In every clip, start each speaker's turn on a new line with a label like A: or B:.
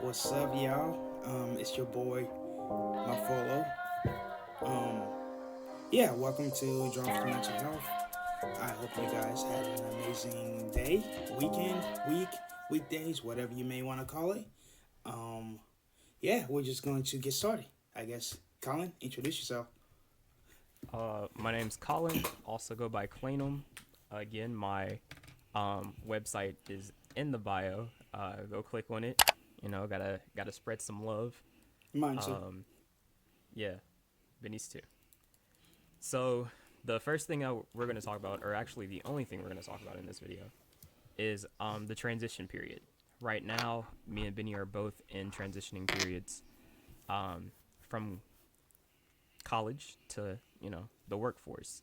A: What's up, y'all? It's your boy Mafolo. Um, yeah, welcome to Drunk for Mental Health. I hope you guys had an amazing day, weekend, weekdays, whatever you may want to call it. Um, yeah, we're just going to get started. I guess, Colin, introduce yourself.
B: My name's Colin. Also go by Clanum. Again, my website is in the bio. Go click on it. Gotta spread some love.
A: Mine too.
B: Um, yeah, Venice too. So the first thing we're gonna talk about, or actually the only thing we're gonna talk about in this video, is the transition period. Right now, me and Benny are both in transitioning periods, from college to the workforce,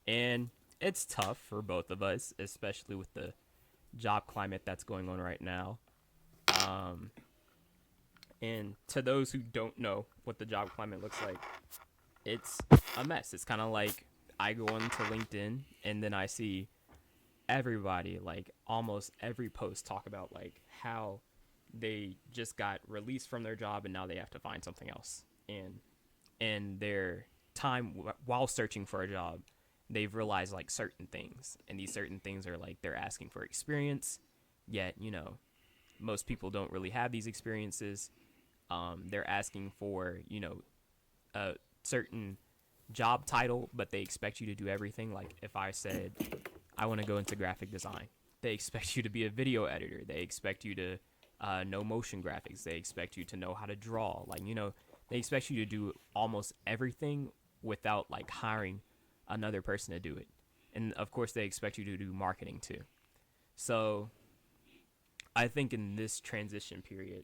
B: and it's tough for both of us, especially with the job climate that's going on right now. Um, and to those who don't know what the job climate looks like, it's a mess. It's kind of like I go onto LinkedIn and then I see everybody, like almost every post, talk about like how they just got released from their job and now they have to find something else. And in their time while searching for a job, they've realized like certain things, and these certain things are like they're asking for experience, yet most people don't really have these experiences. They're asking for a certain job title, but they expect you to do everything. Like if I said I want to go into graphic design, they expect you to be a video editor. They expect you to know motion graphics. They expect you to know how to draw. Like they expect you to do almost everything without like hiring another person to do it. And of course, they expect you to do marketing too. So I think in this transition period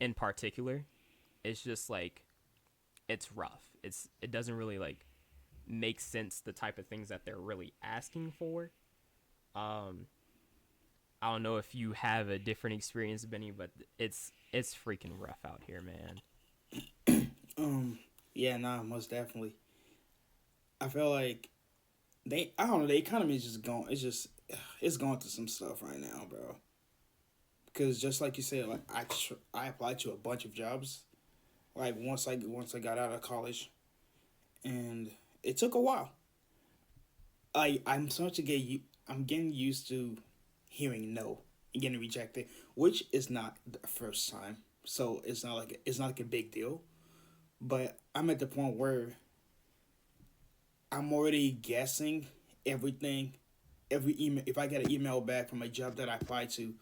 B: in particular, it's just like it's rough. It doesn't really like make sense the type of things that they're really asking for. Um, I don't know if you have a different experience, Benny, but it's freaking rough out here, man.
A: Um, yeah, nah, most definitely. I feel like I don't know, the economy is just going, it's going through some stuff right now, bro. Because just like you said, like I applied to a bunch of jobs like once I got out of college, and it took a while. I'm starting to I'm getting used to hearing no and getting rejected, which is not the first time. So it's not like a big deal. But I'm at the point where I'm already guessing everything. Every email, if I get an email back from a job that I applied to,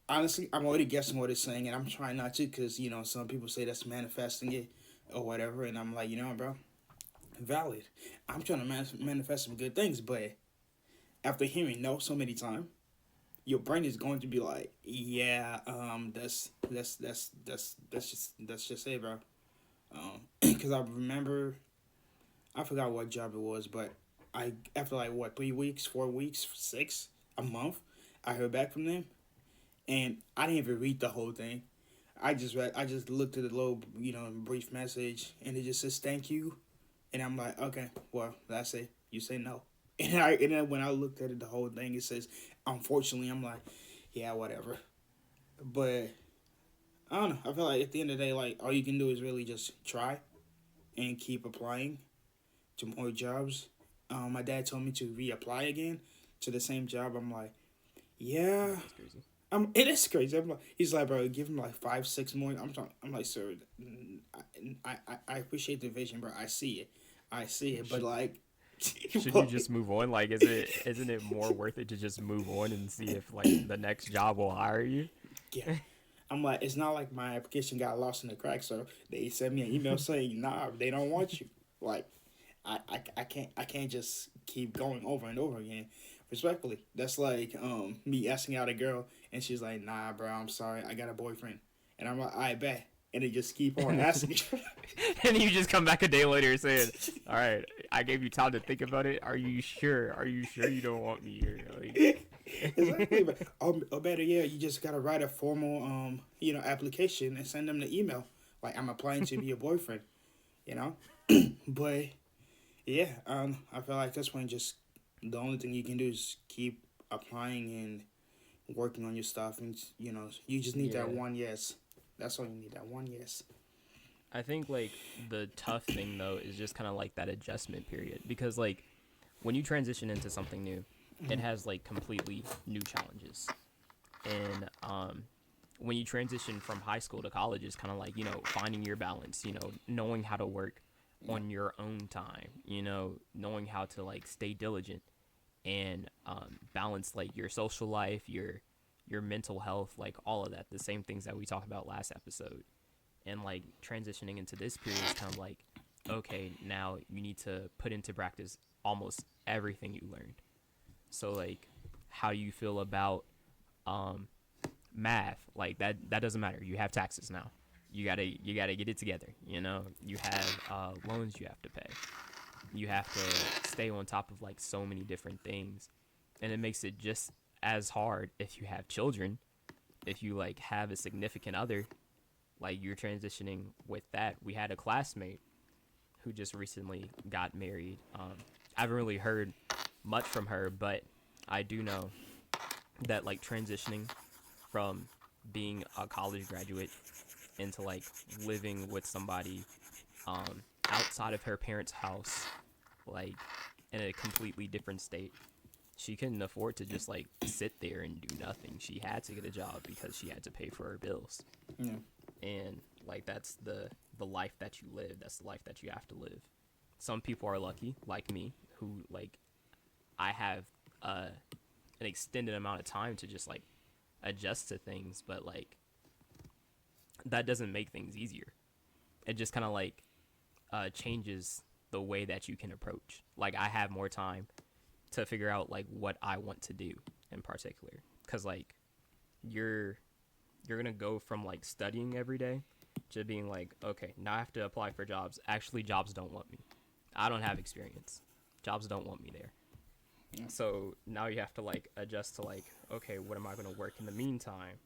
A: honestly, I'm already guessing what it's saying, and I'm trying not to, because some people say that's manifesting it or whatever, and I'm like, bro, valid. I'm trying to manifest some good things, but after hearing no so many times, your brain is going to be like, yeah, that's just it, bro. Because I remember, I forgot what job it was, but I after like what 3 weeks, 4 weeks, six, a month, I heard back from them, and I didn't even read the whole thing. I just looked at the little brief message, and it just says thank you, and I'm like, okay, well that's it. You say no, and then when I looked at it, the whole thing, it says unfortunately. I'm like, yeah, whatever. But I don't know. I feel like at the end of the day, like all you can do is really just try and keep applying to more jobs. My dad told me to reapply again to the same job. I'm like, yeah,
B: That's crazy.
A: it is crazy. He's like, bro, give him like 5, 6 more. I'm like, sir, I appreciate the vision, bro. I see it, but
B: Should
A: like,
B: should you
A: but,
B: just move on? Like, isn't it more worth it to just move on and see if like the next job will hire you?
A: yeah. I'm like, it's not like my application got lost in the cracks, so they sent me an email saying, nah, they don't want you. Like, I can't just keep going over and over again. Respectfully, that's like me asking out a girl and she's like, nah, bro, I'm sorry, I got a boyfriend, and I'm like, I bet, and they just keep on asking.
B: And you just come back a day later saying, "All right, I gave you time to think about it. Are you sure? Are you sure you don't want me here?"
A: Exactly,
B: Like,
A: but or better, yeah, you just gotta write a formal application and send them the email like I'm applying to be your boyfriend, you know. But yeah, I feel like this one just the only thing you can do is keep applying and working on your stuff, and you just need that
B: Yeah.
A: one yes. That's all you need, that one yes.
B: I think like the tough thing though is just kind of like that adjustment period because like when you transition into something new, it has like completely new challenges. And when you transition from high school to college, it's kind of like finding your balance. Knowing how to work
A: Yeah.
B: on your own time. Knowing how to like stay diligent and balance like your social life, your mental health, like all of that. The same things that we talked about last episode. And like transitioning into this period is kind of like, okay, now you need to put into practice almost everything you learned. So like, how do you feel about um, math? Like that doesn't matter. You have taxes now. You gotta get it together. You have loans you have to pay. You have to stay on top of like so many different things, and it makes it just as hard if you have children. If you like have a significant other, like you're transitioning with that. We had a classmate who just recently got married. I haven't really heard much from her, but I do know that like transitioning from being a college graduate into like living with somebody outside of her parents' house, like in a completely different state. She couldn't afford to just like sit there and do nothing. She had to get a job because she had to pay for her bills.
A: Yeah.
B: And like that's the life that you live. That's the life that you have to live. Some people are lucky, like me, who like I have an extended amount of time to just like adjust to things, but like that doesn't make things easier. It just kind of like changes the way that you can approach. Like I have more time to figure out like what I want to do in particular, because like you're you're gonna go from like studying every day to being like, okay, now I have to apply for jobs. Actually, jobs don't want me. I don't have experience. Jobs don't want me there.
A: Yeah.
B: So now you have to like adjust to like, okay, what am I gonna work in the meantime?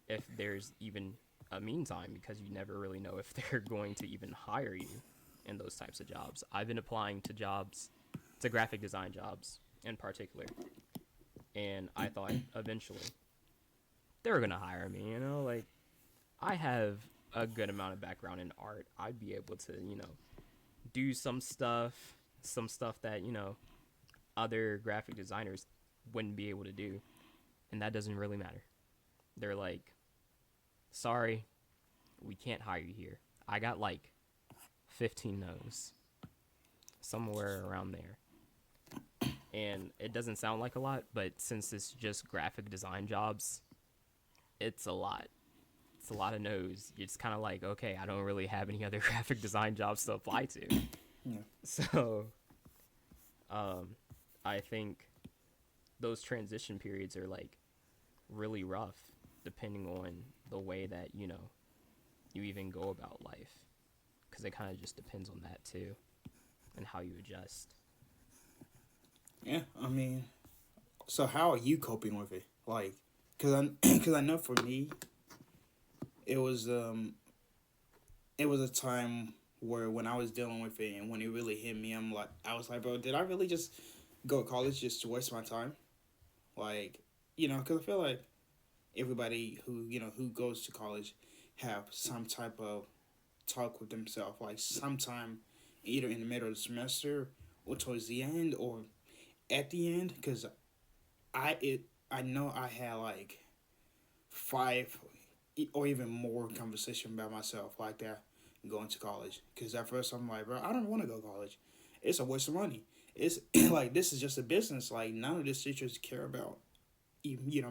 B: If there's even a meantime, because you never really know if they're going to even hire you in those types of jobs. I've been applying to jobs, to graphic design jobs in particular, and I thought eventually they were gonna hire me. Like I have a good amount of background in art. I'd be able to, do some stuff that other graphic designers wouldn't be able to do, and that doesn't really matter. They're like, sorry, we can't hire you here. I got like 15 no's, somewhere around there. And it doesn't sound like a lot, but since it's just graphic design jobs, it's a lot. It's a lot of no's. It's kind of like, okay, I don't really have any other graphic design jobs to apply to.
A: Yeah.
B: So, I think those transition periods are like really rough depending on the way that, you even go about life. Because it kind of just depends on that too and how you adjust.
A: Yeah. I mean, so how are you coping with it? Like, cause I know for me, it was it was a time where when I was dealing with it and when it really hit me, I was like, bro, did I really just go to college just to waste my time? Like, because I feel like everybody who goes to college have some type of talk with themselves, like sometime either in the middle of the semester or towards the end or at the end, because I know I had like five or even more conversation by myself like that going to college. Because at first I'm like, bro, I don't want to go to college. It's a waste of money. It's like this is just a business. Like none of the teachers care about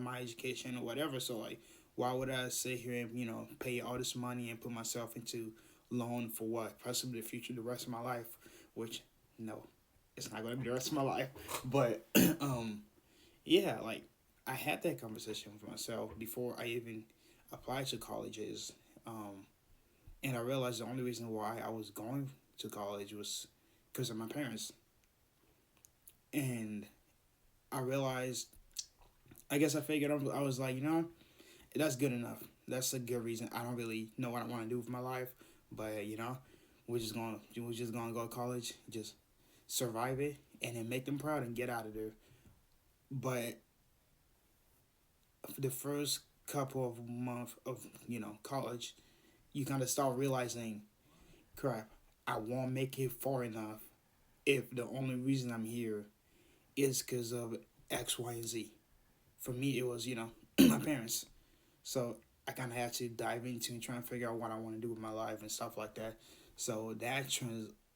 A: my education or whatever. So like, why would I sit here and pay all this money and put myself into loan for what possibly the future, the rest of my life, which no, it's not going to be the rest of my life. But yeah, like I had that conversation with myself before I even applied to colleges, and I realized the only reason why I was going to college was because of my parents, and I realized. I guess I figured I was like, that's good enough. That's a good reason. I don't really know what I want to do with my life, but we're just gonna go to college, just survive it, and then make them proud and get out of there. But the first couple of months of college, you kind of start realizing, crap, I won't make it far enough if the only reason I'm here is because of X, Y, and Z. For me, it was my parents. So I kind of had to dive into and try and figure out what I want to do with my life and stuff like that. So that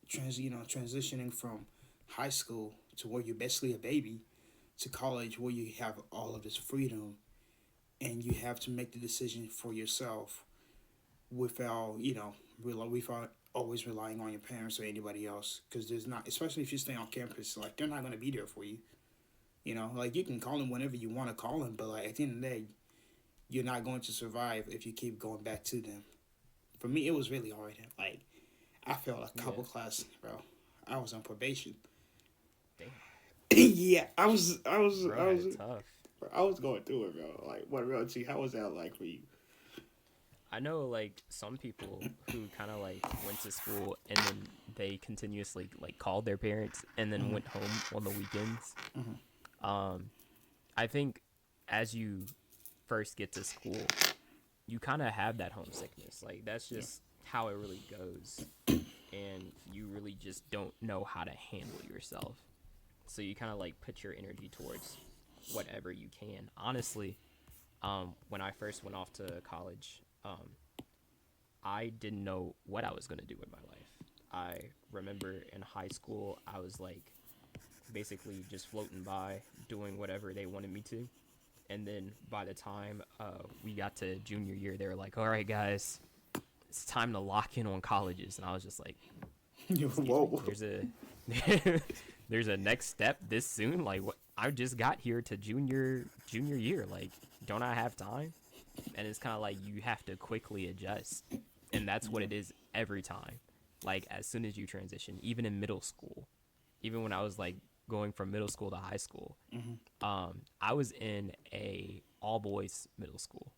A: transitioning from high school to where you're basically a baby to college where you have all of this freedom and you have to make the decision for yourself without without always relying on your parents or anybody else, because there's not, especially if you stay on campus, like they're not going to be there for you. Like you can call them whenever you want to call them, but like at the end of the day, you're not going to survive if you keep going back to them. For me, it was really hard. Like I failed a couple classes, bro. I was on probation.
B: Damn.
A: Yeah, I was
B: Tough.
A: I was going through it, bro. Like, what real? See, how was that like for you?
B: I know, like, some people who kind of, like, went to school and then they continuously, like, called their parents and then went home on the weekends. I think as you first get to school, you kind of have that homesickness. Like, that's just how it really goes. And you really just don't know how to handle yourself. So you kind of, like, put your energy towards whatever you can. Honestly, when I first went off to college, I didn't know what I was going to do with my life. I remember in high school, I was like basically just floating by, doing whatever they wanted me to. And then by the time we got to junior year, they were like, all right, guys, it's time to lock in on colleges. And I was just like,
A: whoa.
B: There's a next step this soon? Like, what? I just got here to junior year. Like, don't I have time? And it's kind of like you have to quickly adjust. And that's what it is every time. Like, as soon as you transition, even in middle school, even when I was, like, going from middle school to high school, I was in a all-boys middle school.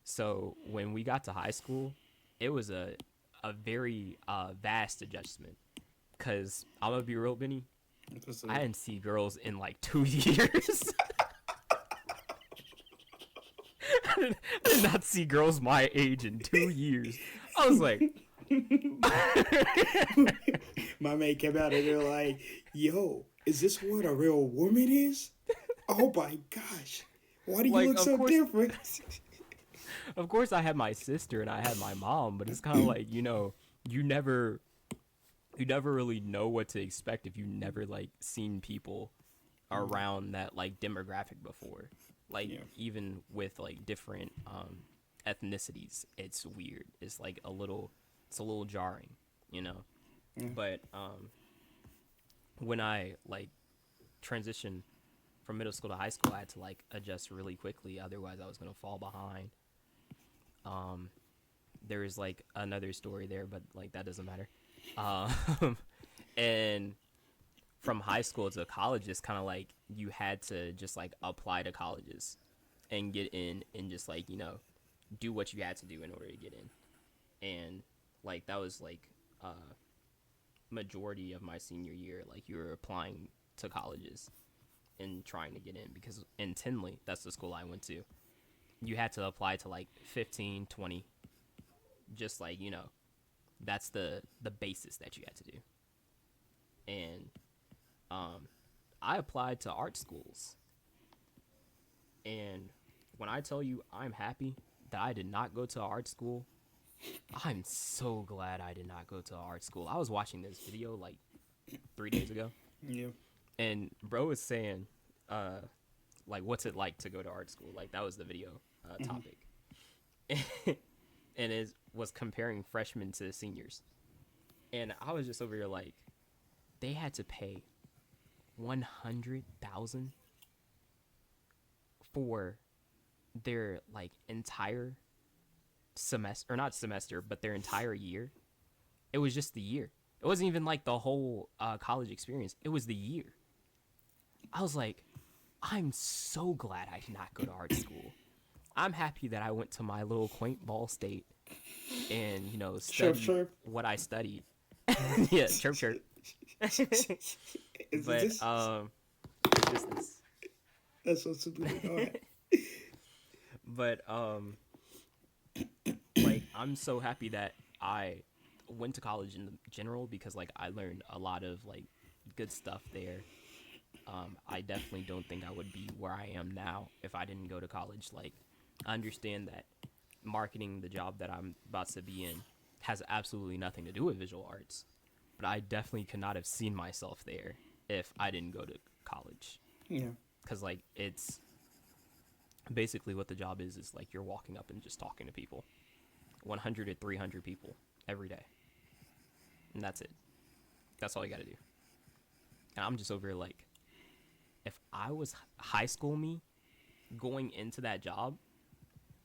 B: So when we got to high school, it was a very vast adjustment. Because I'm going to be real, Benny, I didn't see girls in, like, 2 years. I did not see girls my age in 2 years. I was like,
A: my mate came out and they're like, yo, is this what a real woman is? Oh my gosh. Why do you look so different?
B: Of course I had my sister and I had my mom, but it's kind of like, you never really know what to expect if you never, like, seen people around that, like, demographic before. Like, even with, like, different ethnicities, it's weird. It's, like, a little jarring, But when I, like, transitioned from middle school to high school, I had to, like, adjust really quickly. Otherwise, I was going to fall behind. There is, like, another story there, but, like, that doesn't matter. And from high school to college, it's kind of like you had to just, like, apply to colleges and get in and just, like, do what you had to do in order to get in. And, like, that was, like, majority of my senior year. Like, you were applying to colleges and trying to get in, because in Tinley, that's the school I went to, you had to apply to, like, 15, 20, just, like, that's the basis that you had to do. And I applied to art schools. And when I tell you I'm happy that I did not go to art school, I'm so glad I did not go to art school. I was watching this video, like, 3 days ago.
A: Yeah.
B: And bro was saying, like, what's it like to go to art school? Like, that was the video topic. And it was comparing freshmen to seniors. And I was just over here like, they had to pay $100,000 for their, like, entire semester, or not semester, but their entire year. It was just the year. It wasn't even like the whole college experience. It was the year. I was like, I'm so glad I did not go to art school. I'm happy that I went to my little quaint Ball State and, studied what I studied. Yeah, chirp. But, it's just this.
A: That's so stupid. Go ahead.
B: But like I'm so happy that I went to college in general because like I learned a lot of like good stuff there. I definitely don't think I would be where I am now if I didn't go to college. Like, I understand that marketing, the job that I'm about to be in, has absolutely nothing to do with visual arts, but I definitely could not have seen myself there if I didn't go to college.
A: Yeah.
B: Because, like, it's basically what the job is like you're walking up and just talking to people 100 to 300 people every day. And that's it. That's all you got to do. And I'm just over here like, if I was high school me going into that job,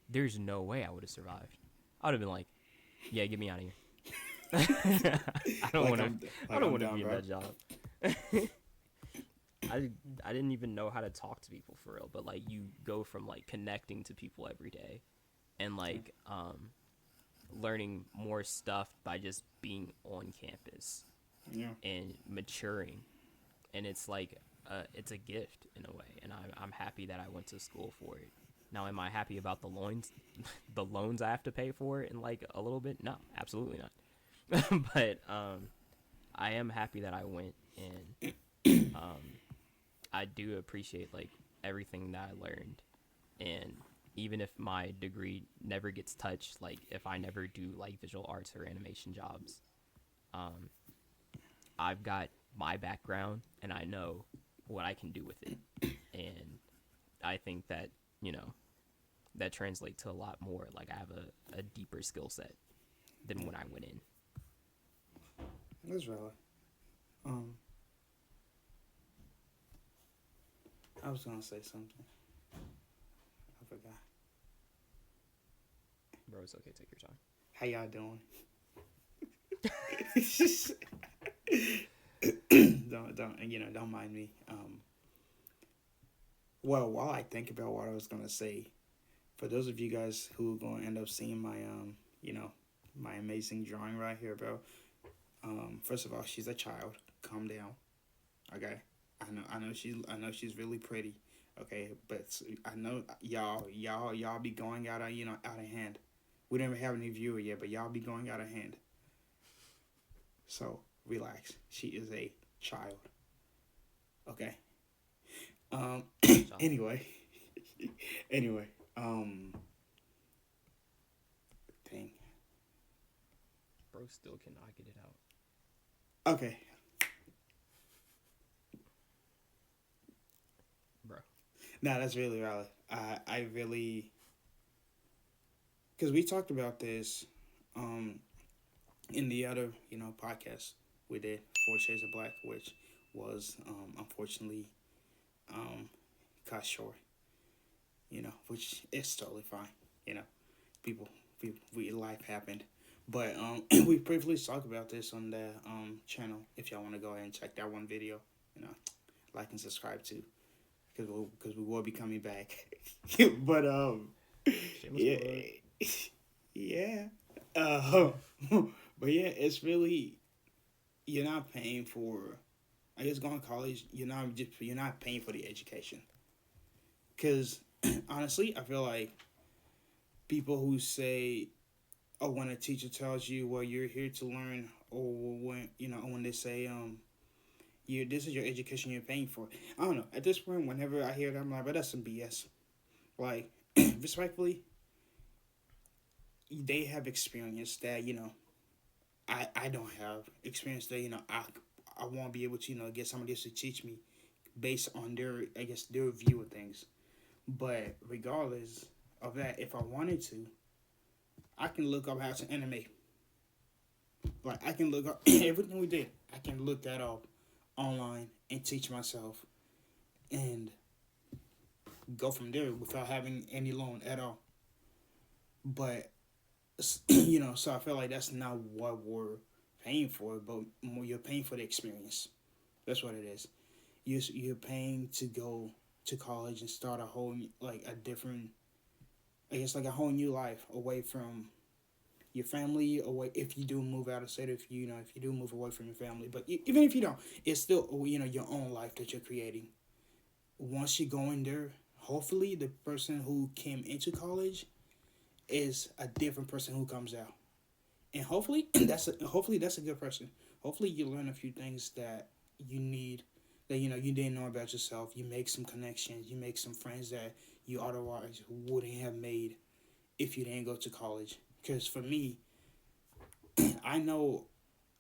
B: there's no way I would have survived. I would have been like, yeah, get me out of here. I don't
A: Like
B: want
A: I'm,
B: to. I
A: like
B: don't
A: I'm
B: want to
A: down,
B: be in
A: bro.
B: that job. I didn't even know how to talk to people for real, but like you go from like connecting to people every day and like learning more stuff by just being on campus
A: Yeah.
B: and maturing, and it's like it's a gift in a way, and I'm happy that I went to school for it. Now, am I happy about the loans, the loans I have to pay for in like a little bit? No, absolutely not. But I am happy that I went, and I do appreciate like everything that I learned, and even if my degree never gets touched, like if I never do like visual arts or animation jobs, um, I've got my background and I know what I can do with it. And I think that, you know, that translates to a lot more. Like I have a deeper skill set than when I went in.
A: That's valid. Um, I was gonna say something. I forgot.
B: Bro, it's okay, take your time.
A: How y'all doing? Don't mind me. Well, while I think about what I was gonna say, for those of you guys who are gonna end up seeing my my amazing drawing right here, bro. First of all, she's a child. Calm down. Okay. I know she's really pretty. Okay, but I know y'all be going out of out of hand. We don't even have any viewer yet, but y'all be going out of hand. So relax. She is a child. Okay. Um.
B: Child.
A: Anyway. Anyway. Dang.
B: Bro still cannot get it out.
A: Okay.
B: Bro.
A: No, that's really valid. I really, because we talked about this, in the other podcast we did, Four Shades of Black, which was unfortunately cut short. Which is totally fine. You know, people, we life happened, but we briefly talked about this on the channel. If y'all want to go ahead and check that one video, like and subscribe to, because we will be coming back. But
B: Shameless
A: yeah,
B: plug.
A: yeah. But yeah, it's really, you're not paying for. I guess going to college, you're not paying for the education. Because honestly, I feel like people who say, "Oh, when a teacher tells you, well, you're here to learn," or when they say, you this is your education you're paying for. I don't know. At this point, whenever I hear that, I'm like, but that's some BS. Like, respectfully, they have experience that I don't have experience that I won't be able to get somebody else to teach me based on their view of things. But regardless of that, if I wanted to, I can look up how to animate. Like I can look up everything we did. I can look that up online and teach myself and go from there without having any loan at all. But so I feel like that's not what we're paying for, but you're paying for the experience. That's what it is. You're paying to go to college and start a whole like a different, I guess like a whole new life away from your family, away if you do move out of state, if you do move away from your family, but even if you don't, it's still your own life that you're creating. Once you go in there, hopefully the person who came into college is a different person who comes out, and hopefully that's a good person. Hopefully you learn a few things that you need, that you didn't know about yourself. You make some connections. You make some friends that you otherwise wouldn't have made if you didn't go to college. Because for me, I know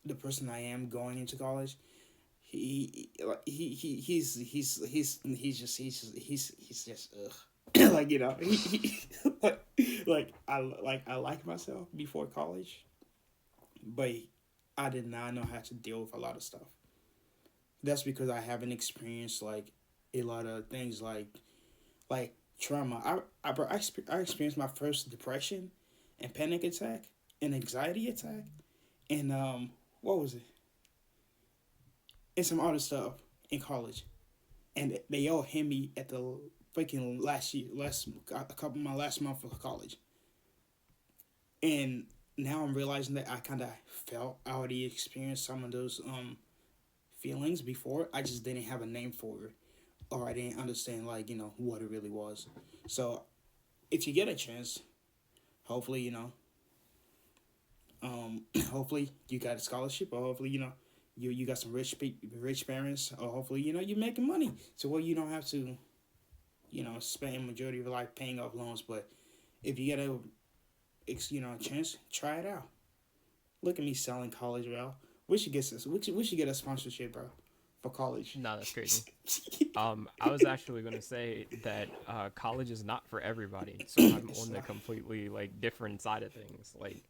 A: the person I am going into college. He's just ugh. Like I like myself before college, but I did not know how to deal with a lot of stuff. That's because I haven't experienced like a lot of things like trauma. I experienced my first depression and panic attack and anxiety attack and what was it? And some other stuff in college, and they all hit me at the freaking a couple of my last month of college, and now I'm realizing that I kind of felt I already experienced some of those feelings before. I just didn't have a name for it, or I didn't understand like what it really was. So if you get a chance, hopefully hopefully you got a scholarship, or hopefully you got some rich parents, or hopefully you're making money so where you don't have to spend majority of your life paying off loans. But if you get a chance, try it out. Look at me selling college, bro. We should get this. We should get a sponsorship, bro, for college.
B: No, that's crazy. I was actually going to say that college is not for everybody. So I'm on the completely like different side of things. Like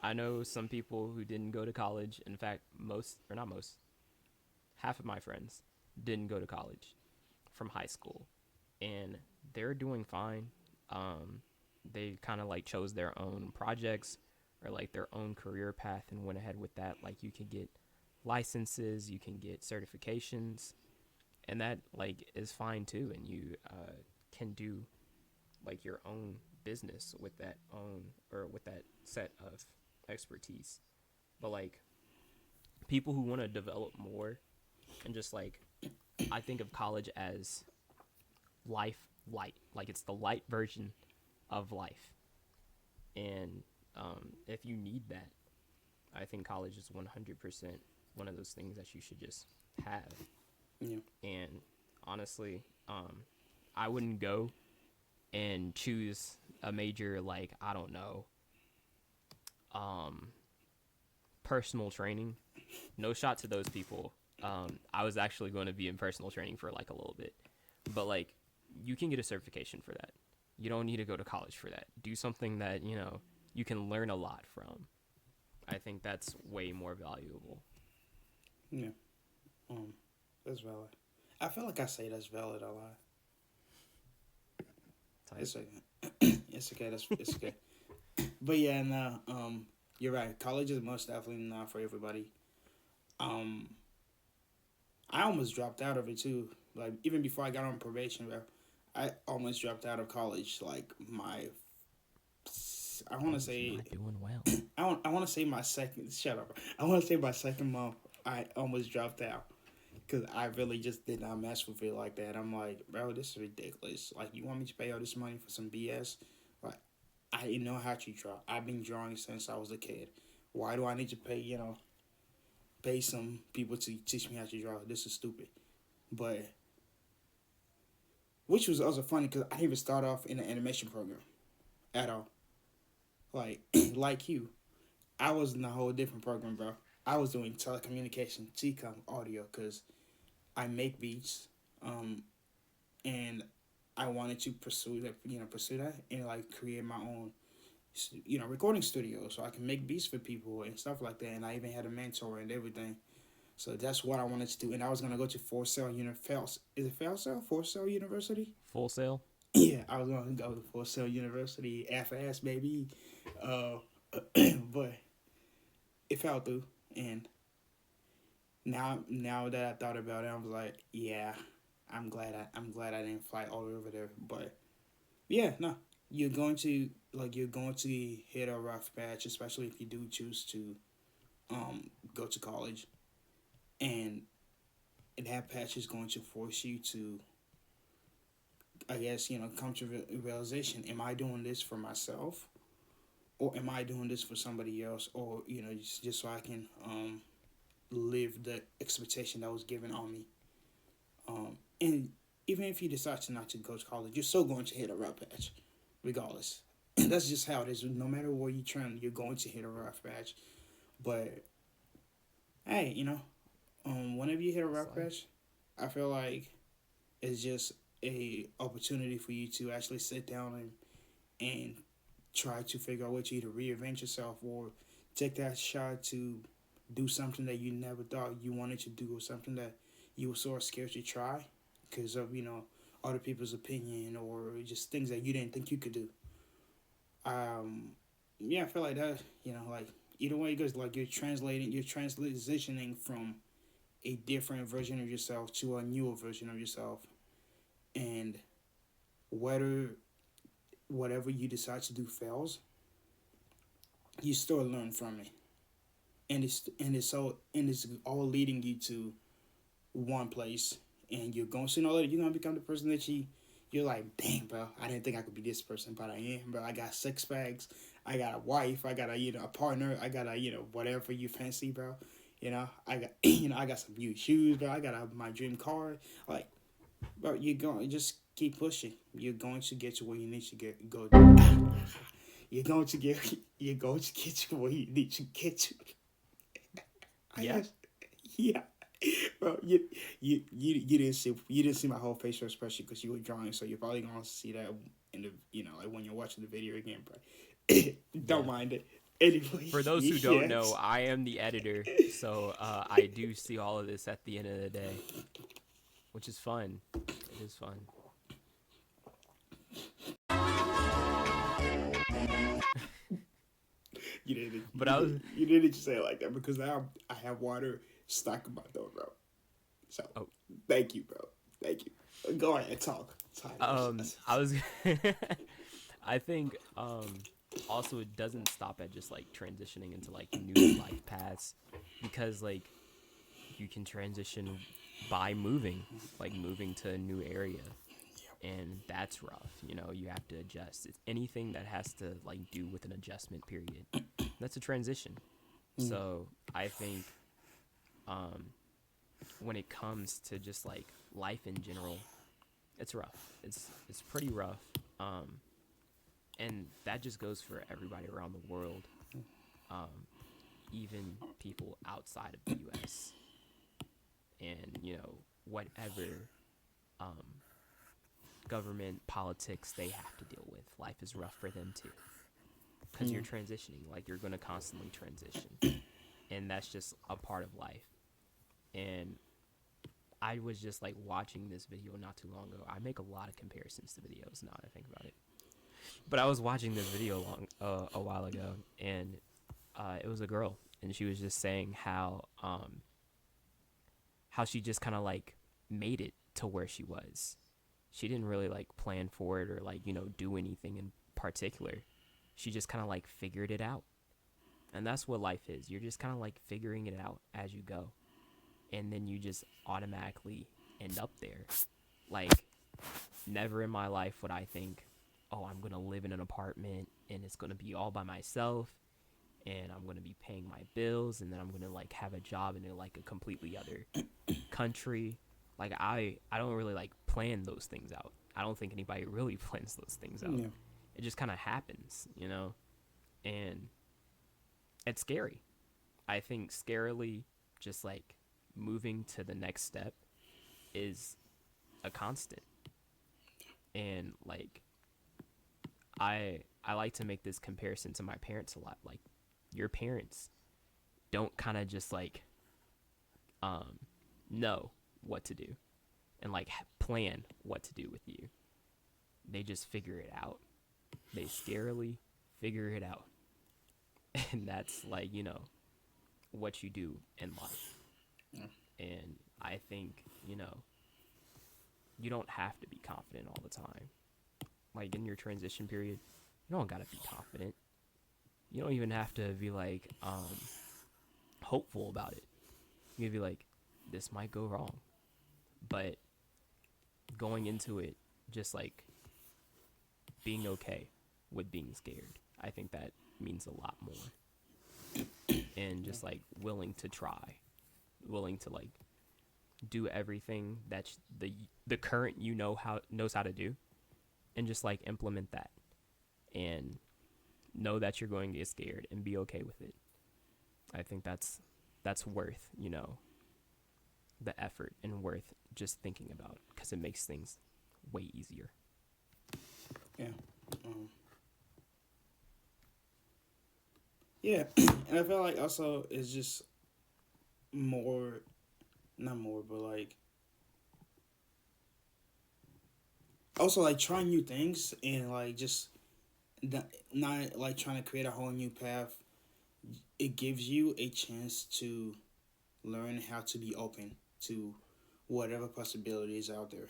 B: I know some people who didn't go to college. In fact, most or not most, half of my friends didn't go to college from high school, and they're doing fine. They kind of like chose their own projects or like their own career path and went ahead with that. Like you can get licenses, you can get certifications, and that like is fine too. And you can do like your own business with that own or with that set of expertise. But like people who want to develop more and just like I think of college as life light, like it's the light version of life. And if you need that, I think college is 100% one of those things that you should just have.
A: Yeah.
B: And honestly, I wouldn't go and choose a major like I don't know, um, personal training. No shot to those people. I was actually going to be in personal training for like a little bit, but like you can get a certification for that. You don't need to go to college for that. Do something that you can learn a lot from. I think that's way more valuable.
A: Yeah. That's valid. I feel like I say that's valid a lot.
B: Type.
A: It's okay. It's okay. It's okay. But yeah, no. You're right. College is most definitely not for everybody. Um, I almost dropped out of it too. Like even before I got on probation, bro, I almost dropped out of college. Like I want to say,
B: not doing well.
A: I want to say my second. Shut up. I want to say my second month. I almost dropped out because I really just did not mess with it like that. I'm like, bro, this is ridiculous. Like, you want me to pay all this money for some BS? Like, I didn't know how to draw. I've been drawing since I was a kid. Why do I need to pay some people to teach me how to draw? This is stupid. But which was also funny because I didn't even start off in the animation program at all. Like like you, I was in a whole different program, bro. I was doing telecommunication, TCOM audio, because I make beats, and I wanted to pursue that, and like create my own, recording studio, so I can make beats for people and stuff like that. And I even had a mentor and everything. So that's what I wanted to do, and I was gonna go to Full Sail Is it Full Sail University?
B: Full Sail?
A: Yeah, I was gonna go to Full Sail University, FS baby, uh, but it fell through, and now that I thought about it, I was like, yeah, I'm glad I didn't fly all over there. But yeah, no, you're going to hit a rough patch, especially if you do choose to go to college, and that patch is going to force you to I guess, come to realization: am I doing this for myself, or am I doing this for somebody else, or just so I can live the expectation that was given on me. And even if you decide to not to go to college, you're still going to hit a rough patch, regardless. That's just how it is. No matter where you trend, you're going to hit a rough patch. But hey, whenever you hit a rough patch, I feel like it's just a opportunity for you to actually sit down and try to figure out what you either reinvent yourself or take that shot to do something that you never thought you wanted to do, or something that you were sort of scared to try because of other people's opinion or just things that you didn't think you could do. Yeah, I feel like that. Like either way it goes, like you're transitioning from a different version of yourself to a newer version of yourself, and whether whatever you decide to do fails, you still learn from it, and it's all leading you to one place, and you're going to know that you're gonna become the person that you're like, dang, bro, I didn't think I could be this person, but I am, bro. I got 6 bags, I got a wife, I got a partner, I got a whatever you fancy, bro. I got I got some new shoes, bro. I got my dream car, like, bro. You're going just keep pushing. You're going to get to where you need to go. You're going to get to where you need to get to.
B: Yeah.
A: Yeah. Bro, you didn't see my whole facial expression because you were drawing, so you're probably gonna see that in the like when you're watching the video again, bro. Don't
B: Yeah.
A: mind it. Anyway,
B: For those who don't know,
A: yes.
B: I am the editor, so I do see all of this at the end of the day, which is fun. It is fun.
A: You didn't.
B: But I was
A: You didn't just say it like that because now I have water stuck in my throat, bro. So
B: oh
A: thank you, bro. Thank you. Go ahead, talk.
B: I was I think also it doesn't stop at just like transitioning into like new life paths, because like you can transition by moving to a new area, and that's rough. You have to adjust. It's anything that has to like do with an adjustment period, that's a transition. So I think when it comes to just like life in general, it's rough. It's pretty rough. And that just goes for everybody around the world, even people outside of the U.S. and whatever government politics they have to deal with. Life is rough for them too, because you're transitioning. Like, you're going to constantly transition, and that's just a part of life. And I was just like watching this video not too long ago. I make a lot of comparisons to videos now that I think about it. But I was watching this video a while ago, and it was a girl, and she was just saying how she just kind of like made it to where she was. She didn't really like plan for it or like do anything in particular. She just kind of like figured it out, and that's what life is. You're just kind of like figuring it out as you go, and then you just automatically end up there. Like, never in my life would I think, oh, I'm going to live in an apartment and it's going to be all by myself and I'm going to be paying my bills and then I'm going to like have a job in like a completely other country. Like, I don't really like plan those things out. I don't think anybody really plans those things out.
A: Yeah.
B: It just kind of happens, and it's scary. I think scarily, just like moving to the next step is a constant. And like, I like to make this comparison to my parents a lot. Like, your parents don't kind of just like know what to do and like plan what to do with you. They just figure it out. They scarily figure it out. And that's like, what you do in life. And I think, you don't have to be confident all the time. Like, in your transition period, you don't gotta be confident. You don't even have to be like hopeful about it. You can be like, this might go wrong, but going into it, just like being okay with being scared. I think that means a lot more. And
A: Yeah.
B: just like willing to try, willing to like do everything that the current you know how knows how to do, and just like implement that, and know that you're going to get scared and be okay with it. I think that's worth, the effort, and worth just thinking about, because it makes things way easier.
A: Yeah. Um, yeah, and I feel like also it's just more, not more, but like also like trying new things and like just not like trying to create a whole new path. It gives you a chance to learn how to be open to whatever possibilities out there.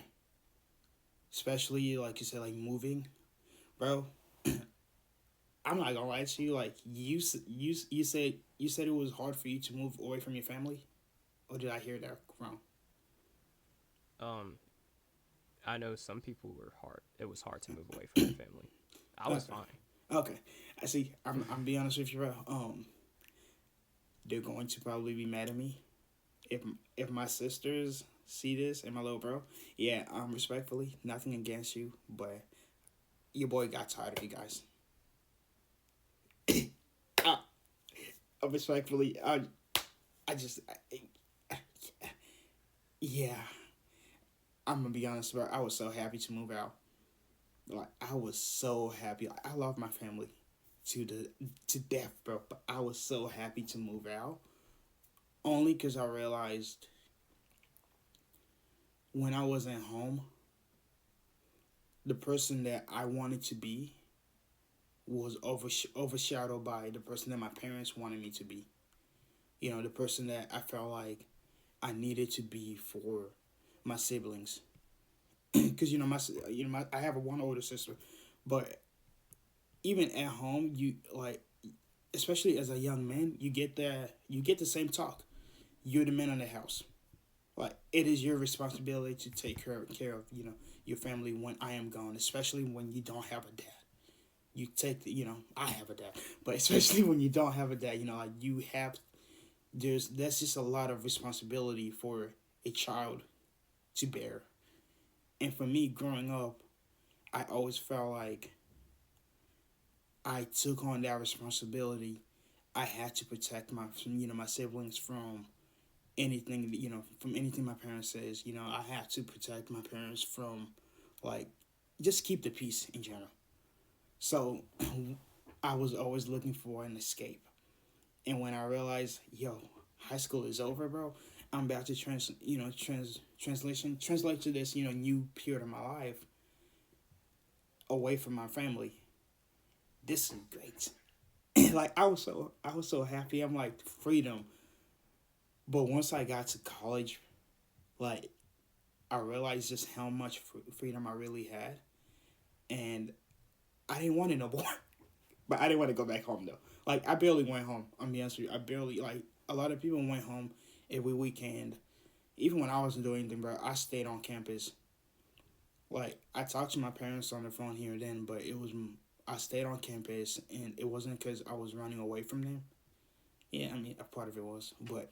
A: Especially like you said, like moving, bro. I'm not gonna lie to you. Like you said it was hard for you to move away from your family, or did I hear that wrong?
B: Um, I know some people were hard. It was hard to move away from their family. I was
A: Okay,
B: fine.
A: okay. I see. I'm be honest with you, bro. They're going to probably be mad at me if if my sisters see this and my little bro. Yeah, respectfully, nothing against you, but your boy got tired of you guys. I, respectfully, I just, yeah. I'm gonna be honest, bro. I was so happy to move out. Like I was so happy. Like, I love my family to the to death, bro. But I was so happy to move out only because I realized when I wasn't home, the person that I wanted to be was overshadowed by the person that my parents wanted me to be. The person that I felt like I needed to be for my siblings. Because I have one older sister, but even at home, you like, especially as a young man, you get the same talk. You're the man of the house. Like it is your responsibility to take care of your family when I am gone, especially when you don't have a dad. You take I have a dad, but especially when you don't have a dad, like you have that's just a lot of responsibility for a child to bear. And for me, growing up, I always felt like I took on that responsibility. I had to protect my siblings from anything from anything my parents says. I have to protect my parents from like just keep the peace in general. So I was always looking for an escape. And when I realized, yo, high school is over, bro, I'm about to translate to this, new period of my life away from my family. This is great. Like I was so happy. I'm like freedom. But once I got to college, like I realized just how much freedom I really had, and I didn't want it no more. But I didn't want to go back home though. Like I barely went home. I'm be honest with you. I barely like a lot of people went home every weekend. Even when I wasn't doing anything, bro, I stayed on campus. Like I talked to my parents on the phone here and then, but I stayed on campus, and it wasn't because I was running away from them. Yeah, I mean a part of it was, but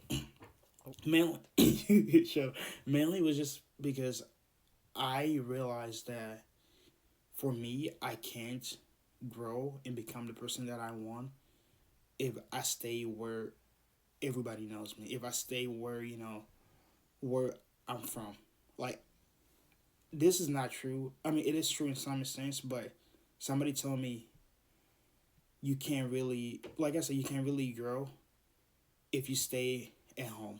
B: Oh,
A: mainly, sure, mainly was just because I realized that for me, I can't grow and become the person that I want if I stay where everybody knows me. If I stay where I'm from, like this is not true. I mean, it is true in some sense, but somebody told me you can't really, like I said, you can't really grow if you stay at home.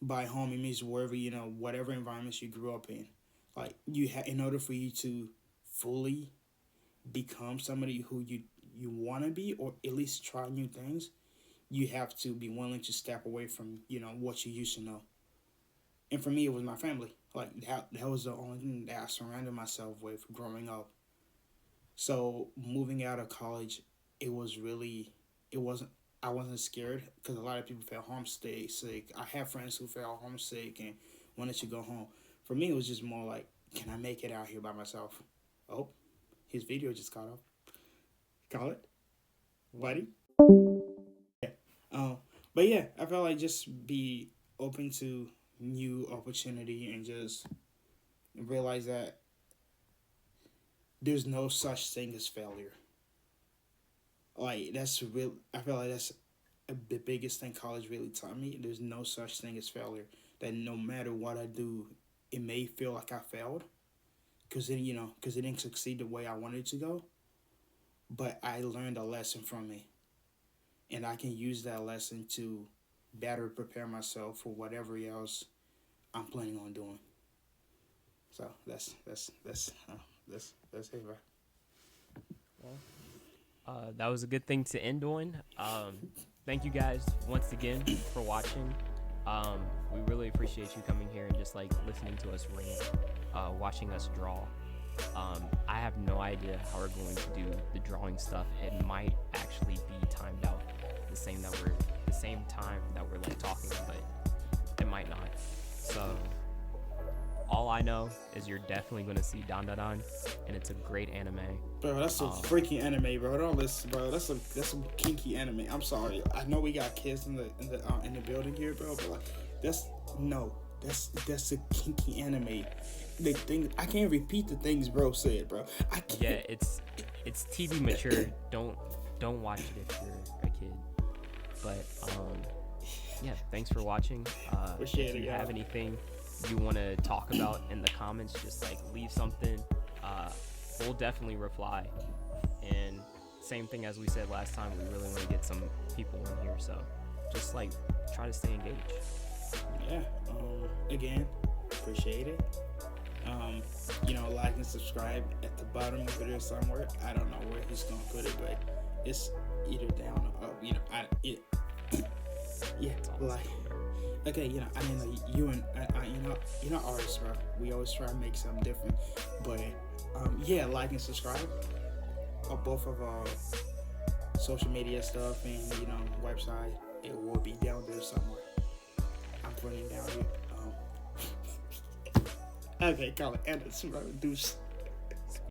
A: By home, it means wherever whatever environments you grew up in. Like in order for you to fully become somebody who you want to be, or at least try new things, you have to be willing to step away from what you used to know. And for me, it was my family. Like that was the only thing that I surrounded myself with growing up. So moving out of college, it was really, it wasn't. I wasn't scared because a lot of people felt homesick. Sick. I have friends who felt homesick and wanted to go home. For me, it was just more like can I make it out here by myself? Oh, his video just got off. Call it, buddy. Yeah. But yeah, I felt like just be open to new opportunity and just realize that there's no such thing as failure. Like that's real. I feel like that's the biggest thing college really taught me. There's no such thing as failure. That no matter what I do, it may feel like I failed, cause then cause it didn't succeed the way I wanted to go. But I learned a lesson from it, and I can use that lesson to better prepare myself for whatever else I'm planning on doing. So that's it, bro.
B: That was a good thing to end on. Thank you guys once again for watching. We really appreciate you coming here and just like listening to us rant, watching us draw. I have no idea how we're going to do the drawing stuff. It might actually be timed out the same time that we're like talking, but it might not. So all I know is you're definitely gonna see Dan Dan Dan, and it's a great anime.
A: Bro, that's some freaking anime, bro. Don't listen, bro. That's some kinky anime. I'm sorry. I know we got kids in the building here, bro, but like that's a kinky anime. The thing I can't repeat the things bro said, bro. I can't.
B: Yeah, it's TV mature. Don't watch it if you're a kid. But yeah, thanks for watching. If you have anything you want to talk about in the comments, just like leave something. We'll definitely reply. And same thing as we said last time, we really want to get some people in here, so just like try to stay engaged.
A: Yeah. Again, appreciate it. Like and subscribe at the bottom of the video somewhere. I don't know where he's gonna put it, but it's either down or up. Yeah, like. Okay, I mean, like, you and you're not artists, bro. We always try to make something different, but yeah, like and subscribe on both of our social media stuff and website. It will be down there somewhere. I'm putting it down here. Okay, call it Anderson, bro. Deuce.